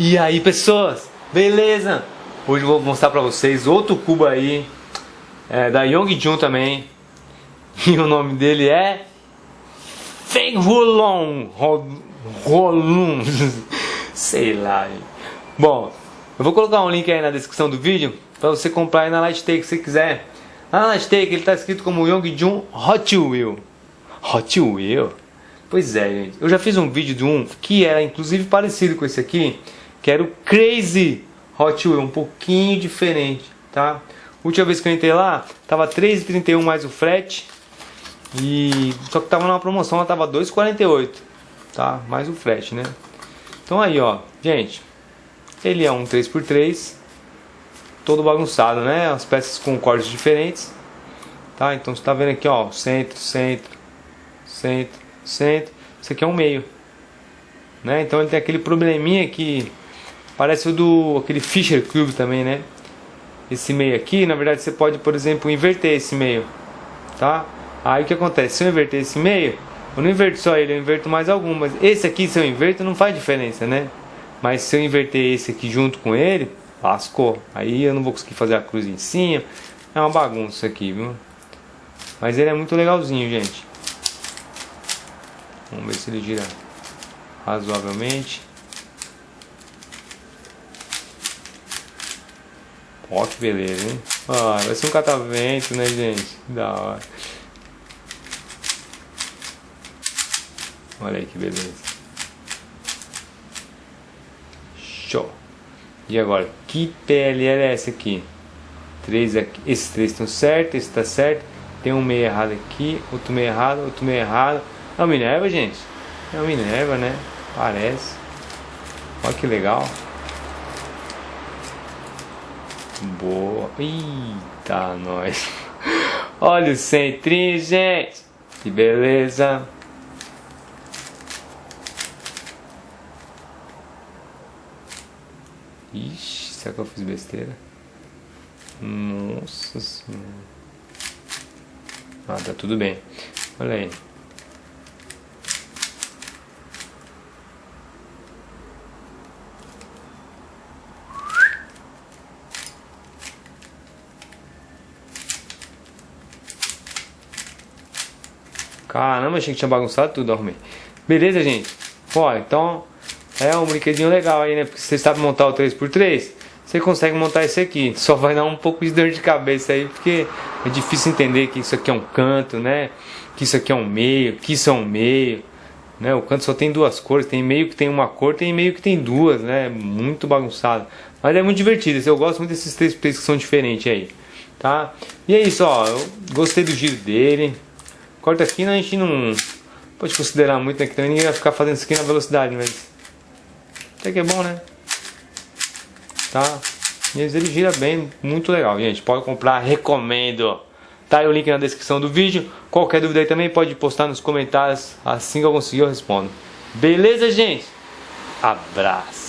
E aí, pessoas, beleza? Hoje eu vou mostrar pra vocês outro cubo aí, da Yongjun também. E o nome dele é Feng Rolong, sei lá, gente. Bom, eu vou colocar um link aí na descrição do vídeo pra você comprar aí na Lightstake se você quiser. Na Lightstake ele tá escrito como Yongjun Hot Wheel. Hot Wheel? Pois é, gente. Eu já fiz um vídeo de um que era inclusive parecido com esse aqui, que era o Crazy Hot Wheel, um pouquinho diferente, tá? Última vez que eu entrei lá, tava R$3,31 mais o frete. E só que tava numa promoção, ela tava R$2,48, tá? Mais o frete, né? Então aí, ó, gente, ele é um 3x3, todo bagunçado, né? As peças com cortes diferentes, tá? Então você tá vendo aqui, ó, centro, centro, centro, centro. Isso aqui é um meio, né? Então ele tem aquele probleminha que parece o do aquele Fisher Cube também, né? Esse meio aqui, na verdade, você pode, por exemplo, inverter esse meio, tá? Aí o que acontece? Se eu inverter esse meio, eu não inverto só ele, eu inverto mais algumas. Esse aqui, se eu inverto, não faz diferença, né? Mas se eu inverter esse aqui junto com ele, lascou. Aí eu não vou conseguir fazer a cruz em cima. É uma bagunça aqui, viu? Mas ele é muito legalzinho, gente. Vamos ver se ele gira razoavelmente. Ó, que beleza, hein? Ah, vai ser um catavento, né, gente? Da hora. Olha aí que beleza. Show. E agora, que PLL é essa aqui? Três aqui. Esses três estão certos, esse está certo. Tem um meio errado aqui, outro meio errado, outro meio errado. É o Minerva, gente? É o Minerva, né? Parece. Olha que legal. Boa. Eita, nós. Olha o centrinho, gente. Que beleza. Ixi, será que eu fiz besteira? Nossa senhora. Ah, tá tudo bem. Olha aí. Caramba, achei que tinha bagunçado tudo, arrumei. Beleza, gente? Ó, então é um brinquedinho legal aí, né? Porque se você sabe montar o 3x3, você consegue montar esse aqui. Só vai dar um pouco de dor de cabeça aí, porque é difícil entender que isso aqui é um canto, né? Que isso aqui é um meio, que isso é um meio, né? O canto só tem duas cores, tem meio que tem uma cor, tem meio que tem duas, né? Muito bagunçado. Mas é muito divertido, eu gosto muito desses 3x3 que são diferentes aí, tá? E é isso, ó, eu gostei do giro dele. Corta aqui, a gente não pode considerar muito, né? Que também ninguém vai ficar fazendo isso aqui na velocidade, mas até que é bom, né? Tá? E ele gira bem, muito legal, gente. Pode comprar, recomendo. Tá aí o link na descrição do vídeo. Qualquer dúvida aí também pode postar nos comentários. Assim que eu conseguir eu respondo. Beleza, gente? Abraço.